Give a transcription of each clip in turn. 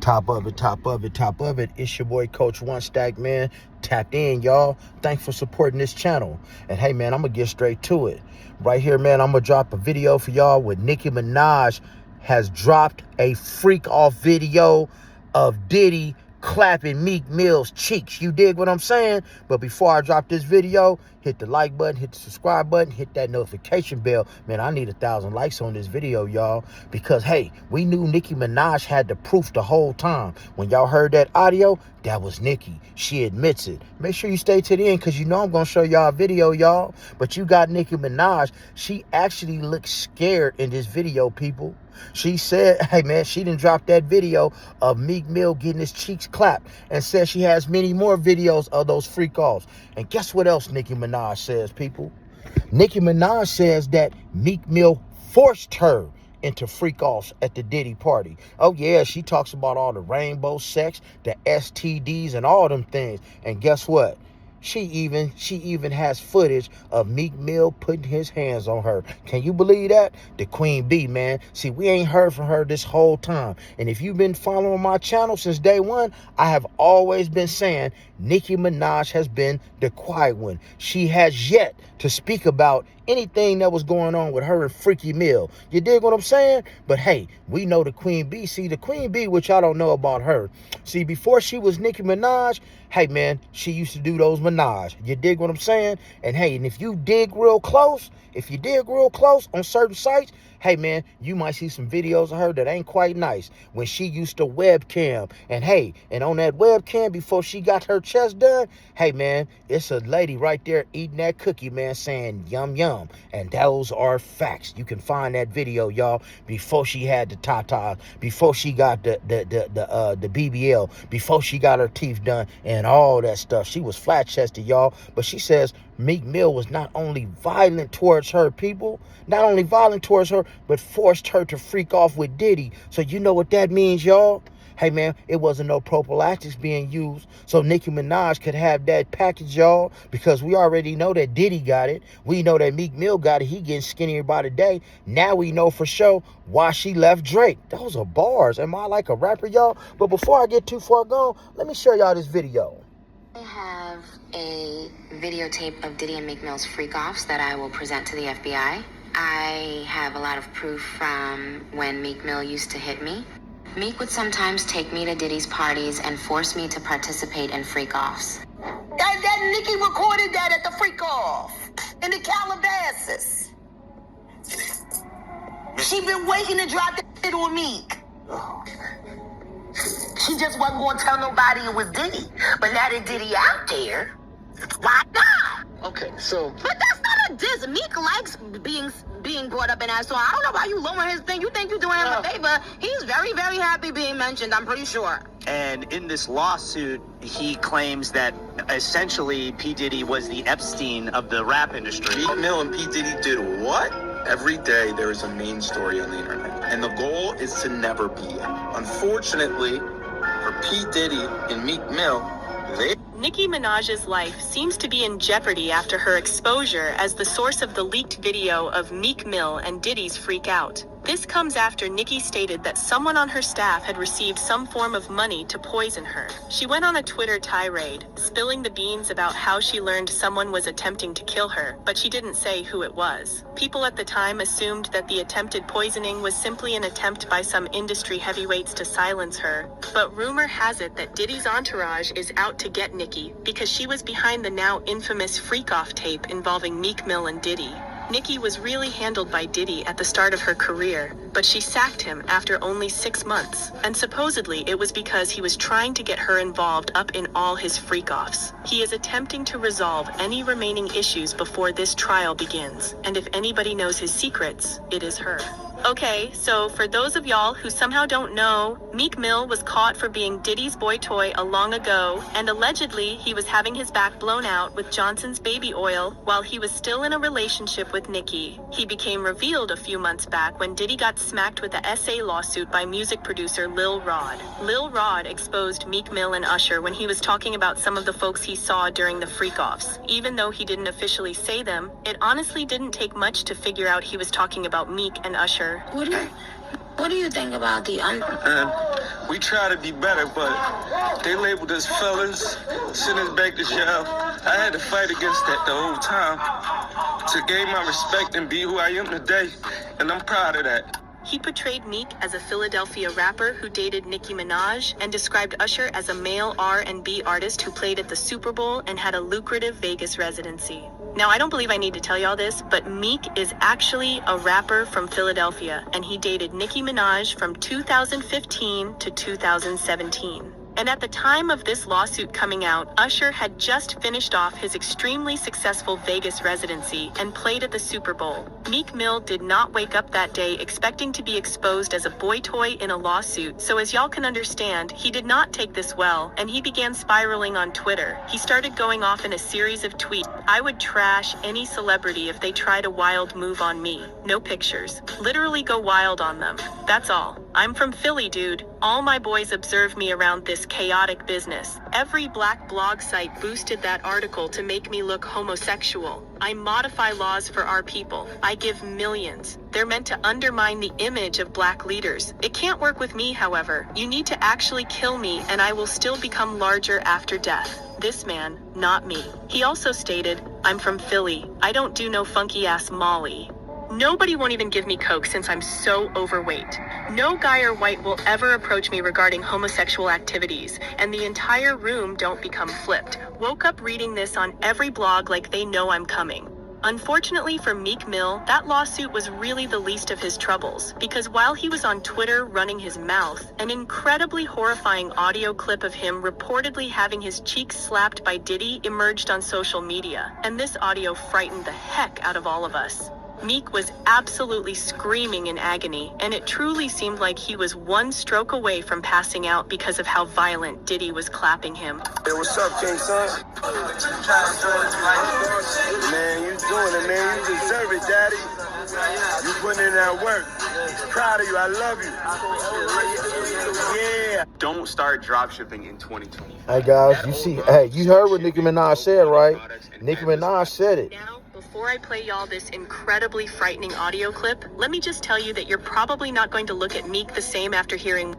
Top of it, top of it, top of it. It's your boy, Coach One Stack, man. Tapped in, y'all. Thanks for supporting this channel. And hey, man, I'm going to get straight to it. Right here, man, I'm going to drop a video for y'all with Nicki Minaj has dropped a freak-off video of Diddy clapping Meek Mill's cheeks. You dig what I'm saying? But before I drop this video, hit the like button, hit the subscribe button, hit that notification bell. Man, I need 1,000 likes on this video, y'all. Because, hey, we knew Nicki Minaj had the proof the whole time. When y'all heard that audio, that was Nicki. She admits it. Make sure you stay to the end because you know I'm going to show y'all a video, y'all. But you got Nicki Minaj. She actually looks scared in this video, people. She said, hey, man, she didn't drop that video of Meek Mill getting his cheeks clapped and said she has many more videos of those freak-offs. And guess what else Nicki Minaj says, people? Nicki Minaj says that Meek Mill forced her into freak-offs at the Diddy party. Oh, yeah, she talks about all the rainbow sex, the STDs, and all them things. And guess what? She even has footage of Meek Mill putting his hands on her. Can you believe that? The Queen Bee, man. See, we ain't heard from her this whole time. And if you've been following my channel since day one, I have always been saying Nicki Minaj has been the quiet one. She has yet to speak about anything that was going on with her and Freaky Mill. You dig what I'm saying? But hey, we know the Queen Bee. See, the Queen Bee, which I don't know about her. See, before she was Nicki Minaj, hey, man, she used to do those Minaj. You dig what I'm saying? And hey, and if you dig real close, on certain sites, hey, man, you might see some videos of her that ain't quite nice when she used to webcam. And hey, and on that webcam before she got her chest done, hey, man, it's a lady right there eating that cookie, man, saying yum, yum. And those are facts. You can find that video, y'all, before she had the tatas, before she got the BBL, before she got her teeth done and all that stuff. She was flat-chested, y'all. But she says Meek Mill was not only violent towards her, people, but forced her to freak off with Diddy. So you know what that means, y'all? Hey, man, it wasn't no prophylactics being used so Nicki Minaj could have that package, y'all, because we already know that Diddy got it. We know that Meek Mill got it. He getting skinnier by the day. Now we know for sure why she left Drake. Those are bars. Am I like a rapper, y'all? But before I get too far gone, let me show y'all this video. I have a videotape of Diddy and Meek Mill's freak-offs that I will present to the FBI. I have a lot of proof from when Meek Mill used to hit me. Meek would sometimes take me to Diddy's parties and force me to participate in freak-offs. That Nicki recorded that at the freak-off in the Calabasas. She been waiting to drop that shit on Meek. She just wasn't going to tell nobody it was Diddy. But now that Diddy out there, why not? Okay, so... But that's not a diss. Meek likes being brought up in that song. I don't know why you lower his thing. You think you're doing him a favor. He's very, very happy being mentioned, I'm pretty sure. And in this lawsuit, he claims that essentially P. Diddy was the Epstein of the rap industry. Meek Mill and P. Diddy did what? Every day there is a main story on the internet, and the goal is to never be it. Unfortunately, for P. Diddy and Meek Mill, Nicki Minaj's life seems to be in jeopardy after her exposure as the source of the leaked video of Meek Mill and Diddy's freak out. This comes after Nicki stated that someone on her staff had received some form of money to poison her. She went on a Twitter tirade, spilling the beans about how she learned someone was attempting to kill her, but she didn't say who it was. People at the time assumed that the attempted poisoning was simply an attempt by some industry heavyweights to silence her. But rumor has it that Diddy's entourage is out to get Nicki because she was behind the now infamous freak-off tape involving Meek Mill and Diddy. Nicki was really handled by Diddy at the start of her career, but she sacked him after only 6 months, and supposedly it was because he was trying to get her involved up in all his freak-offs. He is attempting to resolve any remaining issues before this trial begins, and if anybody knows his secrets, it is her. Okay, so for those of y'all who somehow don't know, Meek Mill was caught for being Diddy's boy toy a long ago, and allegedly he was having his back blown out with Johnson's baby oil while he was still in a relationship with Nicki. He became revealed a few months back when Diddy got smacked with a SA lawsuit by music producer Lil Rod. Lil Rod exposed Meek Mill and Usher when he was talking about some of the folks he saw during the freak-offs. Even though he didn't officially say them, it honestly didn't take much to figure out he was talking about Meek and Usher. What do you think about the We try to be better, but they labeled us fellas, sent us back to jail. I had to fight against that the whole time to gain my respect and be who I am today, and I'm proud of that. He portrayed Meek as a Philadelphia rapper who dated Nicki Minaj and described Usher as a male R&B artist who played at the Super Bowl and had a lucrative Vegas residency. Now, I don't believe I need to tell y'all this, but Meek is actually a rapper from Philadelphia, and he dated Nicki Minaj from 2015 to 2017. And at the time of this lawsuit coming out, Usher had just finished off his extremely successful Vegas residency and played at the Super Bowl. Meek Mill did not wake up that day expecting to be exposed as a boy toy in a lawsuit, so as y'all can understand, he did not take this well, and he began spiraling on Twitter. He started going off in a series of tweets. I would trash any celebrity if they tried a wild move on me. No pictures. Literally go wild on them. That's all. I'm from Philly, dude. All my boys observe me around this chaotic business. Every black blog site boosted that article to make me look homosexual. I modify laws for our people. I give millions. They're meant to undermine the image of black leaders. It can't work with me, however. You need to actually kill me, and I will still become larger after death. This man, not me. He also stated, I'm from Philly. I don't do no funky ass Molly. Nobody won't even give me coke since I'm so overweight. No guy or white will ever approach me regarding homosexual activities, and the entire room don't become flipped. Woke up reading this on every blog like they know I'm coming. Unfortunately for Meek Mill, that lawsuit was really the least of his troubles, because while he was on Twitter running his mouth, an incredibly horrifying audio clip of him reportedly having his cheeks slapped by Diddy emerged on social media, and this audio frightened the heck out of all of us. Meek was absolutely screaming in agony, and it truly seemed like he was one stroke away from passing out because of how violent Diddy was clapping him. Hey, what's up, King Son? Man, you doing it, man. You deserve it, Daddy. You putting in that work. Proud of you. I love you. Yeah. Don't start dropshipping in 2020. Hey guys, you see, hey, you heard what Nicki Minaj said, right? Nicki Minaj said it. Now, before I play y'all this incredibly frightening audio clip, let me just tell you that you're probably not going to look at Meek the same after hearing.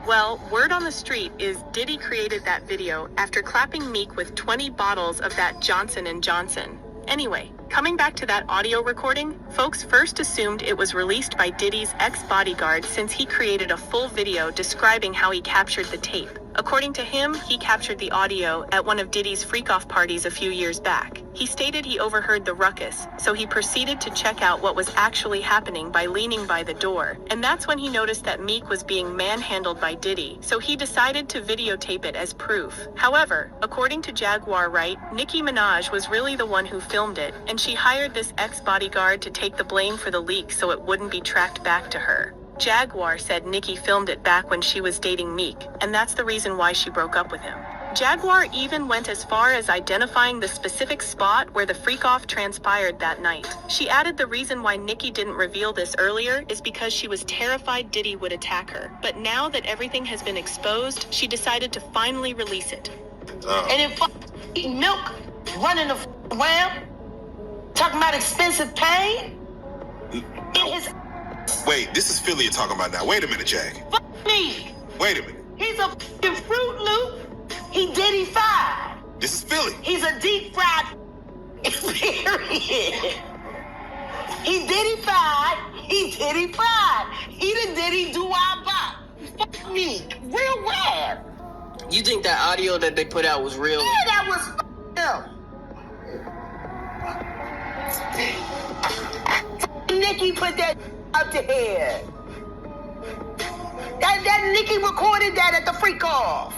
Well, word on the street is Diddy created that video after clapping Meek with 20 bottles of that Johnson & Johnson. Anyway, coming back to that audio recording, folks first assumed it was released by Diddy's ex-bodyguard since he created a full video describing how he captured the tape. According to him, he captured the audio at one of Diddy's freak-off parties a few years back. He stated he overheard the ruckus, so he proceeded to check out what was actually happening by leaning by the door. And that's when he noticed that Meek was being manhandled by Diddy, so he decided to videotape it as proof. However, according to Jaguar Wright, Nicki Minaj was really the one who filmed it, and she hired this ex-bodyguard to take the blame for the leak so it wouldn't be tracked back to her. Jaguar said Nicki filmed it back when she was dating Meek, and that's the reason why she broke up with him. Jaguar even went as far as identifying the specific spot where the freak-off transpired that night. She added the reason why Nicki didn't reveal this earlier is because she was terrified Diddy would attack her. But now that everything has been exposed, she decided to finally release it. And then eating milk, running around, talking about expensive pain. In his Wait, this is Philly you're talking about now. Wait a minute, Jag. me. Wait a minute. He's a f***ing Fruit Loop. He Diddy-fied. This is Philly. He's a deep-fried period. He Diddy-fied. He Diddy-fried. He the Diddy do-I-bop. Fuck me. Real rap. You think that audio that they put out was real? Yeah, that was him. Nicki put that up to here. That Nicki recorded that at the freak off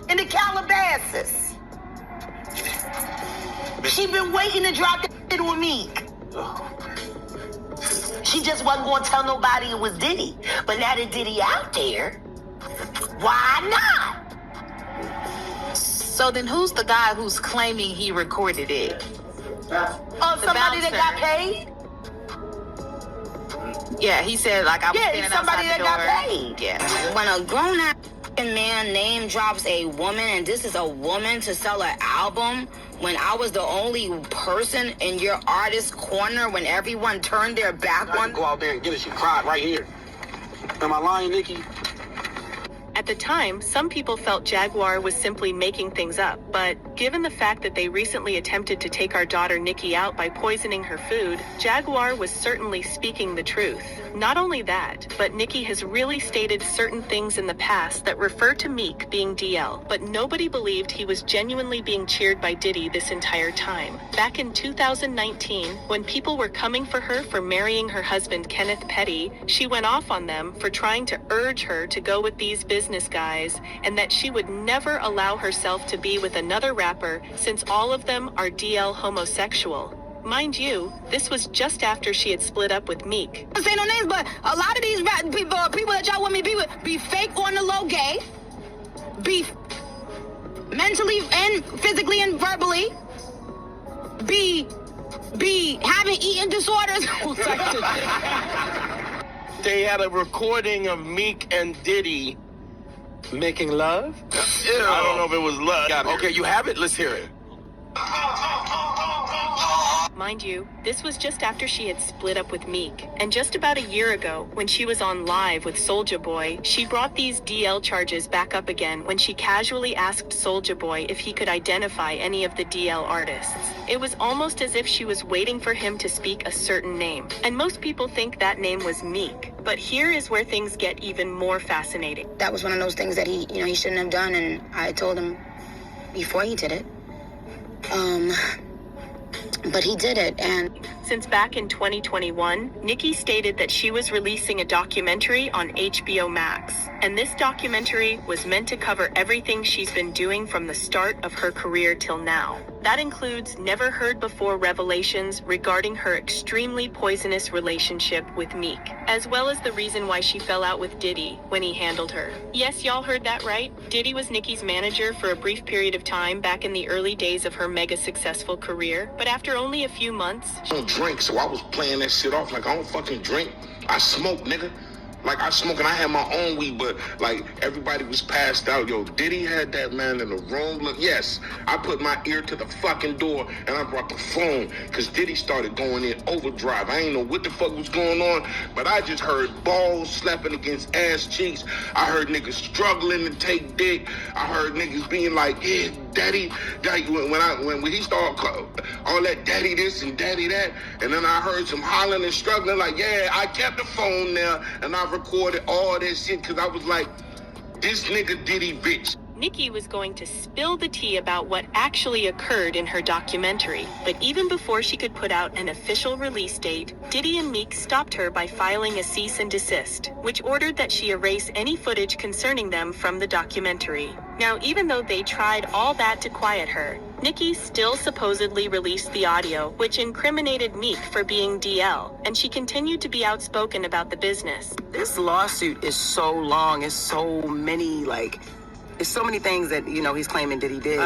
in the Calabasas. She been waiting to drop that shit with Meek. She just wasn't gonna tell nobody it was Diddy. But now that Diddy out there, why not? So then who's the guy who's claiming he recorded it? Oh, somebody that got paid? Yeah, he said like I was standing somebody outside the that door. got paid. Yeah. When a grown-ass man name drops a woman and this is a woman to sell an album, when I was the only person in your artist corner when everyone turned their back on? Go out there and get it. She cried right here. Am I lying, Nicki? At the time, some people felt Jaguar was simply making things up, but given the fact that they recently attempted to take our daughter Nicki out by poisoning her food, Jaguar was certainly speaking the truth. Not only that, but Nicki has really stated certain things in the past that refer to Meek being DL, but nobody believed he was genuinely being cheered by Diddy this entire time. Back in 2019, when people were coming for her for marrying her husband Kenneth Petty, she went off on them for trying to urge her to go with these business guys, and that she would never allow herself to be with another rapper since all of them are DL homosexual. Mind you, this was just after she had split up with Meek. I don't say no names, but a lot of these rap people that y'all want me to be with, be fake on the low gay, be mentally and physically and verbally, be having eating disorders. They had a recording of Meek and Diddy making love? I don't know if it was love. Okay, you have it? Let's hear it. Mind you, this was just after she had split up with Meek, and just about a year ago, when she was on Live with Soulja Boy, she brought these DL charges back up again when she casually asked Soulja Boy if he could identify any of the DL artists. It was almost as if she was waiting for him to speak a certain name, and most people think that name was Meek. But here is where things get even more fascinating. That was one of those things that he shouldn't have done, and I told him before he did it. But he did it, and since back in 2021, Nicki stated that she was releasing a documentary on HBO Max, and this documentary was meant to cover everything she's been doing from the start of her career till now. That includes never-heard-before revelations regarding her extremely poisonous relationship with Meek, as well as the reason why she fell out with Diddy when he handled her. Yes, y'all heard that right. Diddy was Nicki's manager for a brief period of time back in the early days of her mega-successful career, but after only a few months... I don't drink, so I was playing that shit off like I don't fucking drink. I smoke, nigga. Like, I smoke and I had my own weed, but, like, everybody was passed out. Yo, Diddy had that man in the room. Look, yes, I put my ear to the fucking door and I brought the phone because Diddy started going in overdrive. I ain't know what the fuck was going on, but I just heard balls slapping against ass cheeks. I heard niggas struggling to take dick. I heard niggas being like, yeah, daddy. When he started all that daddy this and daddy that, and then I heard some hollering and struggling like, yeah, I kept the phone there and I recorded all that shit because I was like, this nigga Diddy bitch. Nicki was going to spill the tea about what actually occurred in her documentary, but even before she could put out an official release date, Diddy and Meek stopped her by filing a cease and desist, which ordered that she erase any footage concerning them from the documentary. Now, even though they tried all that to quiet her, Nicki still supposedly released the audio, which incriminated Meek for being DL, and she continued to be outspoken about the business. This lawsuit is so long, it's so many, it's so many things that, he's claiming that he did.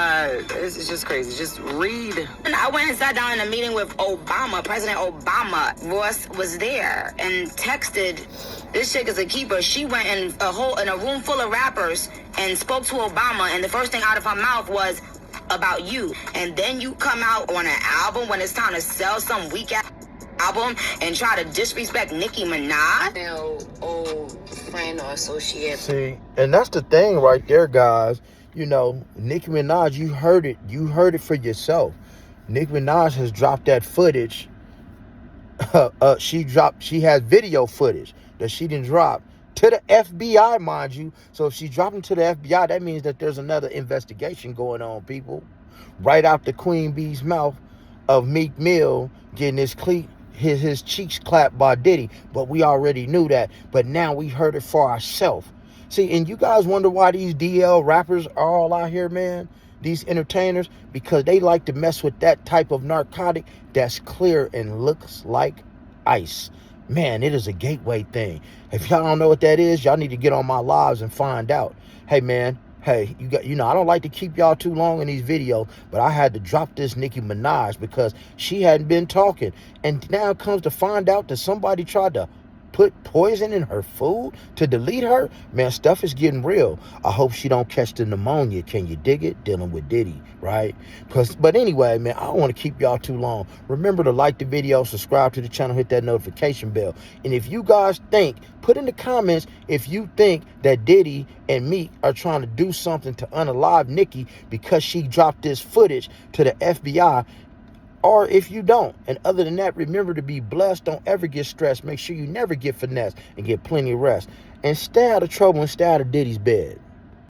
It's just crazy. Just read. And I went and sat down in a meeting with Obama, President Obama. Ross was there and texted, this chick is a keeper. She went in a room full of rappers and spoke to Obama, and the first thing out of her mouth was about you. And then you come out on an album when it's time to sell some weak-ass album and try to disrespect Nicki Minaj? No old friend or associate. See, and that's the thing right there, guys. Nicki Minaj, you heard it for yourself. Nicki Minaj has dropped that footage. She has video footage that she didn't drop to the FBI, mind you. So if she's dropping to the FBI, that means that there's another investigation going on, people. Right out the Queen Bee's mouth of Meek Mill getting his cheeks clapped by Diddy. But we already knew that. But now we heard it for ourselves. See, and you guys wonder why these DL rappers are all out here, man? These entertainers? Because they like to mess with that type of narcotic that's clear and looks like ice. Man, it is a gateway thing. If y'all don't know what that is, y'all need to get on my lives and find out. Hey, man. Hey, I don't like to keep y'all too long in these videos, but I had to drop this Nicki Minaj because she hadn't been talking. And now it comes to find out that somebody tried to put poison in her food to delete her? Man, stuff is getting real. I hope she don't catch the pneumonia. Can you dig it? Dealing with Diddy, right? But anyway, man, I don't want to keep y'all too long. Remember to like the video, subscribe to the channel, hit that notification bell. And if you guys think, put in the comments if you think that Diddy and Meek are trying to do something to unalive Nicki because she dropped this footage to the FBI, or if you don't. And other than that, remember to be blessed. Don't ever get stressed. Make sure you never get finessed, and get plenty of rest. And stay out of trouble and stay out of Diddy's bed.